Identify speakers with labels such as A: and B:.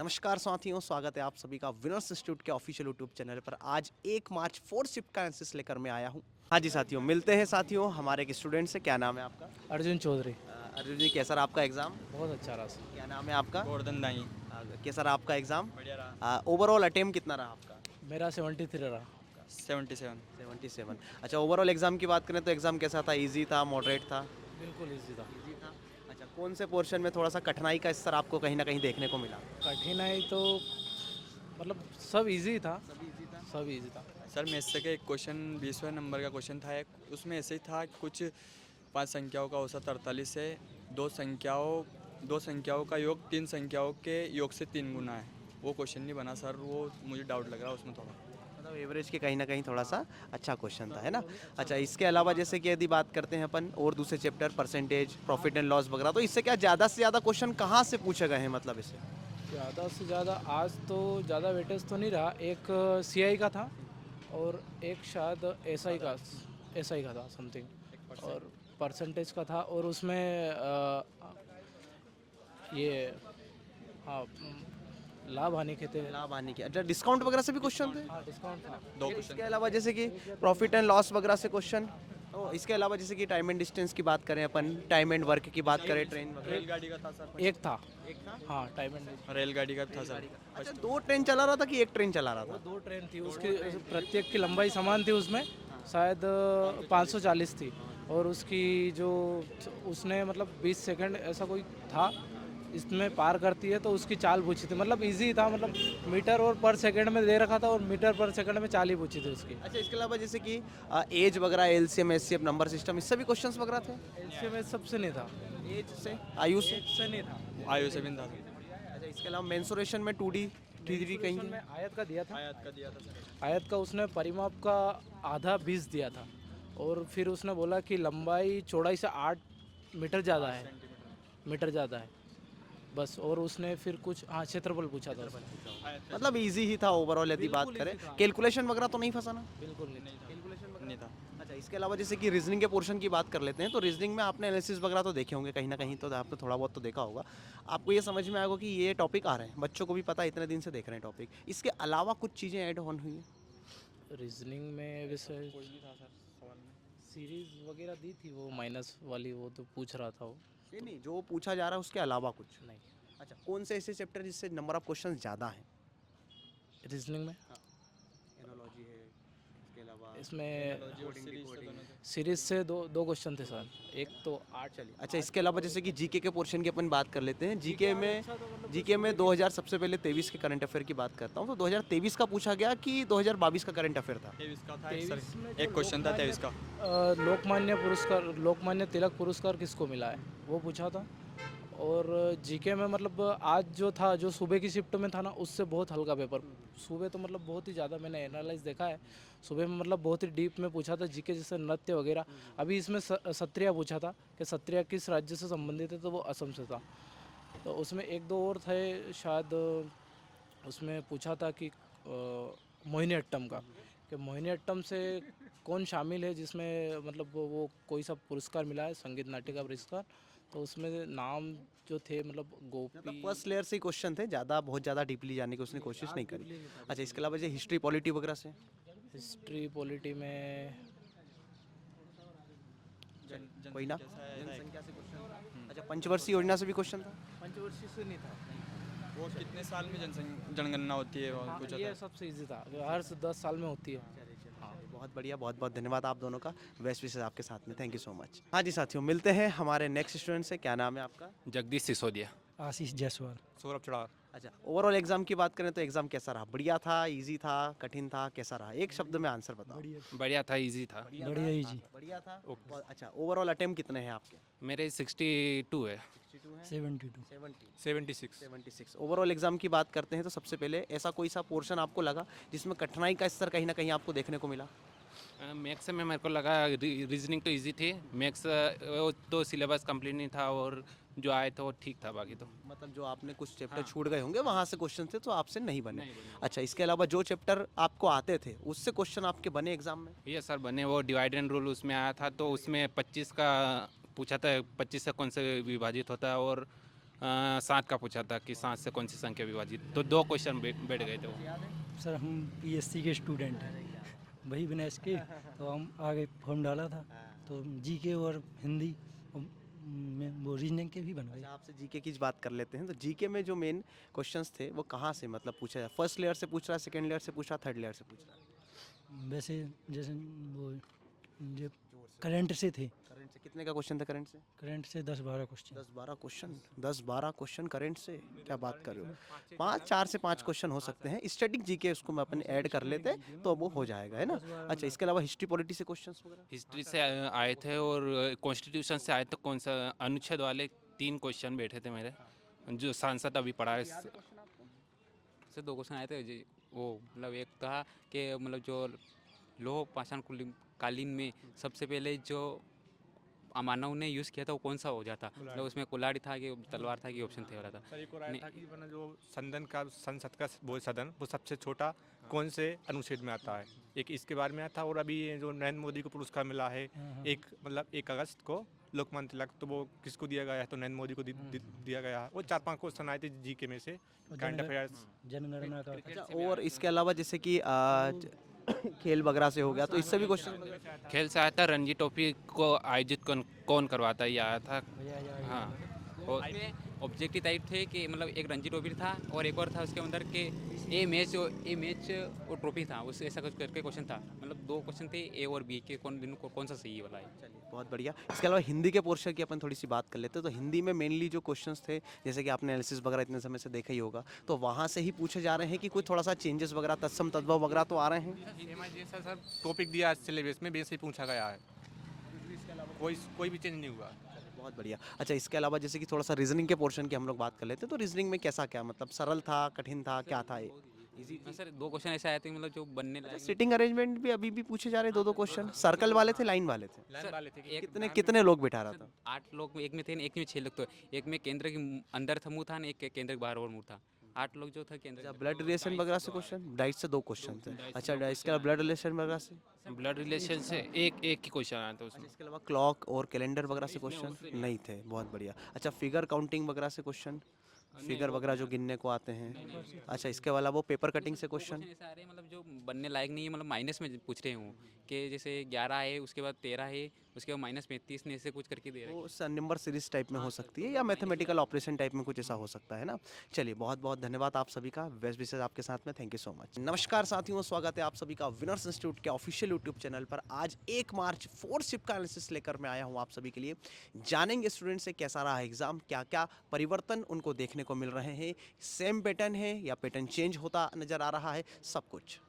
A: नमस्कार साथियों, स्वागत है आप सभी का विनर्स इंस्टीट्यूट के ऑफिशियल यूट्यूब चैनल पर। आज 1 मार्च 4 शिफ्ट का आंसर्स लेकर मैं आया हूँ। हाँ जी साथियों, मिलते हैं साथियों हमारे एक स्टूडेंट से। क्या नाम है आपका?
B: अर्जुन चौधरी।
A: अर्जुन जी, कैसा रहा आपका एग्ज़ाम?
B: बहुत अच्छा रहा सर।
A: क्या नाम है आपका?
C: गोवर्धन दाई।
A: कैसा रहा आपका एग्ज़ाम?
C: बढ़िया रहा।
A: ओवरऑल अटेम्प्ट कितना रहा आपका?
B: मेरा 73 रहा।
C: 77।
A: 77। अच्छा, ओवरऑल एग्ज़ाम की बात करें तो एग्ज़ाम कैसा था? ईजी था, मॉडरेट था?
B: बिल्कुल इजी था।
A: ईजी था। अच्छा, कौन से पोर्शन में थोड़ा सा कठिनाई का स्तर आपको कहीं ना कहीं देखने को मिला?
B: कठिनाई तो मतलब सब इजी था।
A: सभी ईजी था।
B: सब इजी था।
C: सर मैथ्स का एक क्वेश्चन 20वें नंबर का क्वेश्चन था, एक उसमें ऐसे ही था कुछ 5 संख्याओं का औसत 48 है, दो संख्याओं का योग 3 संख्याओं के योग से 3 गुना है। वो क्वेश्चन नहीं बना सर, वो मुझे डाउट लग रहा है उसमें थोड़ा।
A: मतलब एवरेज के कहीं ना कहीं थोड़ा सा अच्छा क्वेश्चन था, है ना? अच्छा, इसके अलावा जैसे कि यदि बात करते हैं अपन और दूसरे chapter percentage, profit and loss वगैरह, तो इससे क्या ज़्यादा से ज़्यादा क्वेश्चन कहाँ से पूछे गए हैं, मतलब इससे?
B: ज़्यादा से ज़्यादा आज तो ज़्यादा वेटेज तो नहीं रहा। एक सीआई का था और एक शायद एसआई का था समथिंग, और परसेंटेज का था। और उसमें ये हाँ लाभ हानि के थे।
A: लाभ आने की, अच्छा, डिस्काउंट वगैरह से भी क्वेश्चन थे?
B: हाँ डिस्काउंट था।
C: दो
A: फिर
C: क्वेश्चन
A: इसके अलावा जैसे कि प्रॉफिट एंड लॉस वगैरह से क्वेश्चन। इसके अलावा जैसे कि टाइम एंड डिस्टेंस की बात करें, अपन टाइम एंड वर्क की बात करें, ट्रेन वगैरह।
C: रेलगाड़ी का था सर।
B: एक था।
A: एक था।
B: हाँ टाइम एंड।
C: रेलगाड़ी का था सर।
A: अच्छा, 2 ट्रेन चला रहा था कि एक ट्रेन चला रहा
B: वो
A: था?
B: 2 ट्रेन थी, उसकी प्रत्येक की लंबाई समान थी। उसमें शायद 540 थी। और उसकी जो उसने मतलब 20 सेकंड ऐसा कोई था इसमें पार करती है, तो उसकी चाल पूछी थी। मतलब इजी था, मतलब मीटर और पर सेकंड में दे रखा था, और मीटर पर सेकंड में चाल ही पूछी थी उसकी।
A: अच्छा, इसके अलावा जैसे कि एज वगैरह, एलसीएम, एचसीएफ, नंबर सिस्टम, इससे भी क्वेश्चंस वगैरह थे?
B: एलसीएम सबसे नहीं था।
A: एज से, आयु से?
B: से नहीं था।
C: आयु से भी था।
A: अच्छा, इसके अलावा मेंसुरेशन में 2D 3D कहीं?
B: में आयत का दिया था।
C: आयात का दिया था सर।
B: आयत का उसने परिमाप का आधा 20 दिया था। और फिर उसने बोला कि लंबाई चौड़ाई से 8 मीटर ज़्यादा है। मीटर ज़्यादा है बस। और उसने फिर कुछ क्षेत्रफल पूछा था उसने।
A: मतलब इजी ही था ओवरऑल यदि बात
B: बिल्कुल
A: करें।
B: easy था।
A: कैलकुलेशन वगैरह तो नहीं फंसा ना?
B: बिल्कुल नहीं।
C: नहीं था।
A: अच्छा, इसके अलावा जैसे कि रीजनिंग के पोर्शन की बात कर लेते हैं, तो रीजनिंग में आपने एनालिसिस वगैरह तो देखे होंगे कहीं ना कहीं, तो आपने थोड़ा बहुत तो देखा होगा। आपको ये समझ में आएगा कि ये टॉपिक आ रहे हैं, बच्चों को भी पता है, इतने दिन से देख रहे हैं टॉपिक। इसके अलावा कुछ चीज़ें ऐड ऑन हुई हैं?
B: रीजनिंग में वैसे
C: कोई नहीं था सर सवाल में।
B: सीरीज वगैरह दी थी, वो माइनस वाली, वो तो पूछ रहा था वो।
A: नहीं नहीं, जो पूछा जा रहा है उसके अलावा कुछ?
B: नहीं।
A: अच्छा, कौन से ऐसे चैप्टर जिससे नंबर ऑफ क्वेश्चन ज़्यादा हैं?
B: रीजनिंग में
A: एनोलॉजी है, इसके अलावा
B: इसमें
A: कोडिंग।
B: सीरीज से दो क्वेश्चन थे सर। एक तो 8 चली।
A: अच्छा, इसके अलावा जैसे कि जीके के पोर्शन की अपन बात कर लेते हैं। जीके में 2000, सबसे पहले 23 के करंट अफेयर की बात करता हूँ, तो 2023 का पूछा गया कि 2022 का करंट अफेयर था?
C: 23 का था एक
B: 23
C: सर।
B: में
C: एक क्वेश्चन था 23 का।
B: लोकमान्य तिलक पुरस्कार किसको मिला है, वो पूछा था। और जीके में मतलब आज जो था, जो सुबह की शिफ्ट में था ना, उससे बहुत हल्का पेपर। सुबह तो मतलब बहुत ही ज़्यादा मैंने एनालाइज देखा है। सुबह में मतलब बहुत ही डीप में पूछा था जीके, जैसे नृत्य वगैरह। अभी इसमें सत्रिया पूछा था कि सत्रिया किस राज्य से संबंधित है, तो वो असम से था। तो उसमें एक दो और थे शायद। उसमें पूछा था कि मोहिनीअट्टम का, कि मोहिनीअट्टम से कौन शामिल है जिसमें मतलब वो कोई सा पुरस्कार मिला है, संगीत नाट्य का पुरस्कार। तो उसमें नाम जो थे मतलब गोपी।
A: फर्स्ट लेयर से ही क्वेश्चन थे, बहुत ज़्यादा डीपली जाने की उसने कोशिश नहीं करी। अच्छा, इसके अलावा जैसे हिस्ट्री पॉलिटी वगैरह से?
B: हिस्ट्री पॉलिटी में
A: कोई ना?
C: कैसा है था एक?
A: जनसंख्या से क्वेश्चन। अच्छा, पंचवर्षीय योजना से भी क्वेश्चन था?
B: पंचवर्षीय से नहीं था।
C: वो कितने साल में जनगणना होती है, वो पूछा
B: ये
C: था।
B: सबसे इजी था, हर 10 साल में होती है।
A: हाँ, बहुत बढ़िया, बहुत बहुत धन्यवाद आप दोनों का। बेस्ट विशेष आपके साथ में, थैंक यू सो मच। हाँ जी साथियों, मिलते हैं हमारे नेक्स्ट स्टूडेंट से। क्या नाम है आपका?
D: जगदीश सिसोदिया।
E: आशीष जायसवाल।
C: सौरभ चढ़ाव।
A: अच्छा, ओवरऑल एग्जाम की बात करें तो एग्जाम कैसा रहा? बढ़िया था, इजी था, कठिन था, कैसा रहा? एक शब्द में आंसर बताओ।
D: बढ़िया था, इजी था।
E: बढ़िया ही जी।
A: बढ़िया था। अच्छा, ओवरऑल अटेम्प्ट कितने हैं आपके?
D: मेरे 62 है।
A: 62 हैं?
E: 72।
C: 76।
A: 76। ओवरऑल एग्जाम की बात करते हैं तो सबसे पहले ऐसा कोई सा पोर्शन आपको लगा जिसमें कठिनाई का स्तर कहीं ना कहीं आपको देखने को मिला?
D: मैथ्स में मेरे को लगा रीजनिंग तो इजी थी। मैथ्स वो तो सिलेबस कंप्लीट नहीं था, और जो आए थे वो ठीक था, बाकी तो
A: मतलब जो आपने कुछ चैप्टर छूट गए होंगे वहाँ से क्वेश्चन थे तो आपसे नहीं बने। अच्छा, इसके अलावा जो चैप्टर आपको आते थे उससे क्वेश्चन आपके बने एग्जाम में?
D: ये सर बने। वो डिवाइड एंड रूल उसमें आया था, तो उसमें 25 का पूछा था, 25 से कौन से विभाजित होता है, और सात का पूछा था कि सात से कौन सी संख्या विभाजित, तो दो क्वेश्चन बैठ गए थे वो।
E: सर हम पीएससी के स्टूडेंट हैं, वही विनेश के, तो हम आगे फॉर्म डाला था, तो जीके और हिंदी में वो रीजनिंग के भी बन गए।
A: अच्छा, आपसे जीके की बात कर लेते हैं। तो जीके में जो मेन क्वेश्चंस थे वो कहाँ से मतलब पूछा जाए? फर्स्ट लेयर से पूछ रहा है, सेकंड लेयर से पूछ रहा है, थर्ड लेयर से पूछ रहा है?
E: वैसे जैसे वो जो करंट से थे,
A: करंट से कितने का क्वेश्चन था? करंट से
E: करंट से 10-12 क्वेश्चन।
A: 10-12 क्वेश्चन करंट से, क्या बात कर रहे हो? 4 से 5 क्वेश्चन हो सकते हैं। स्टैटिक जीके उसको मैं अपन ऐड कर लेते हैं तो वो हो जाएगा, है ना? अच्छा, इसके अलावा हिस्ट्री पॉलिटी से क्वेश्चंस वगैरह?
D: हिस्ट्री से आए थे और कॉन्स्टिट्यूशन से आए, तो कौन सा अनुच्छेद वाले 3 क्वेश्चन बैठे थे मेरे, जो सांसद अभी पढ़ा है।
F: से दो क्वेश्चन आए थे जी। वो मतलब एक था कि मतलब जो लोह पाषाण कालीन में सबसे पहले जो मानव ने यूज़ किया था वो कौन सा हो जाता, मतलब उसमें कुल्हाड़ी था कि तलवार था कि ऑप्शन थे वाला था।
G: सर एक और आया था कि मतलब जो संसद का वो सदन वो सबसे छोटा कौन से अनुच्छेद में आता है, एक इसके बारे में आया था। और अभी ये जो नरेंद्र मोदी को पुरस्कार मिला है एक मतलब 1 अगस्त को लोकमान्य तिलक, तो वो किसको दिया गया है? तो नरेंद्र मोदी को दिया गया है। वो 4-5 क्वेश्चन आए थे जीके में से, करंट अफेयर्स।
E: जनगणना का
A: अच्छा, और इसके अलावा जैसे कि खेल वगैरह से हो गया, तो इससे भी क्वेश्चन?
D: खेल से आया था रणजी ट्रॉफी को आयोजित कौन करवाता है, ये आया था। हाँ, और
F: उसमें ऑब्जेक्टिव टाइप थे कि मतलब एक रणजी ट्रॉफी था और एक और था उसके अंदर के ए मैच और ट्रॉफी था, उससे ऐसा कुछ करके क्वेश्चन था। मतलब 2 क्वेश्चन थे ए और बी के, कौन सा सही वाला है।
A: चलिए, बहुत बढ़िया। इसके अलावा हिंदी के पोर्शन की अपन थोड़ी सी बात कर लेते हैं। तो हिंदी में मेनली जो क्वेश्चंस थे, जैसे कि आपने एनालिसिस वगैरह इतने समय से देखा ही होगा, तो वहाँ से ही पूछे जा रहे हैं कि कोई थोड़ा सा चेंजेस वगैरह, तत्सम तद्भव वगैरह तो आ रहे हैं?
G: जैसा सर टॉपिक दिया सिलेबस में वैसे ही पूछा गया है, कोई भी चेंज नहीं हुआ।
A: बहुत बढ़िया। अच्छा, इसके अलावा जैसे कि थोड़ा सा रीजनिंग के पोर्शन की हम लोग बात कर लेते हैं, तो रीजनिंग में कैसा, क्या मतलब सरल था, कठिन था, क्या था? इजी?
F: हाँ सर, 2 क्वेश्चन ऐसे आए थे मतलब जो बनने लायक
A: सिटिंग अरेंजमेंट भी अभी भी पूछे जा रहे, 2-2 क्वेश्चन। सर्कल वाले थे, लाइन वाले थे?
G: लाइन वाले थे कि
F: एक
A: कितने लोग बिठा रहा था?
F: 8 लोग एक में थे, एक में 6 लोग। तो एक में केंद्र के अंदर था मुँह था, एक के केंद्र के बाहर और मुँह था। 8 लोग जो था केंद्र
A: अच्छा, ब्लड रिलेशन वगैरह से क्वेश्चन? डाइट से 2 क्वेश्चन थे। अच्छा, इसके अलावा ब्लड रिलेशन वगैरह से?
D: ब्लड रिलेशन से एक ही क्वेश्चन आया था उसमें।
A: इसके अलावा क्लॉक और कैलेंडर वगैरह से क्वेश्चन नहीं थे। बहुत बढ़िया। अच्छा, फिगर काउंटिंग वगैरह से क्वेश्चन, फिगर वगैरह जो गिनने को आते हैं? अच्छा, इसके अलावा वो पेपर कटिंग से क्वेश्चन?
F: ऐसे आ रहे हैं मतलब जो बनने लायक नहीं है, मतलब माइनस में पूछ रहे हूँ कि जैसे 11 है, उसके बाद 13 है, उसके बाद -35 ने ऐसे कुछ करके दे रहे हैं।
A: वो नंबर सीरीज टाइप में हो सकती है या मैथमेटिकल ऑपरेशन टाइप में कुछ ऐसा हो सकता है ना। चलिए, बहुत बहुत धन्यवाद आप सभी का, बेस्ट विशेष आपके साथ में, थैंक यू सो मच। नमस्कार साथियों, स्वागत है आप सभी का विनर्स इंस्टीट्यूट के ऑफिशियल यूट्यूब चैनल पर। आज 1 मार्च 4 शिफ्ट का एनालिसिस लेकर मैं आया हूँ आप सभी के लिए। जानेंगे स्टूडेंट से कैसा रहा एग्जाम, क्या क्या परिवर्तन उनको देखने को मिल रहे हैं, सेम पैटर्न है या पैटर्न चेंज होता नजर आ रहा है, सब कुछ।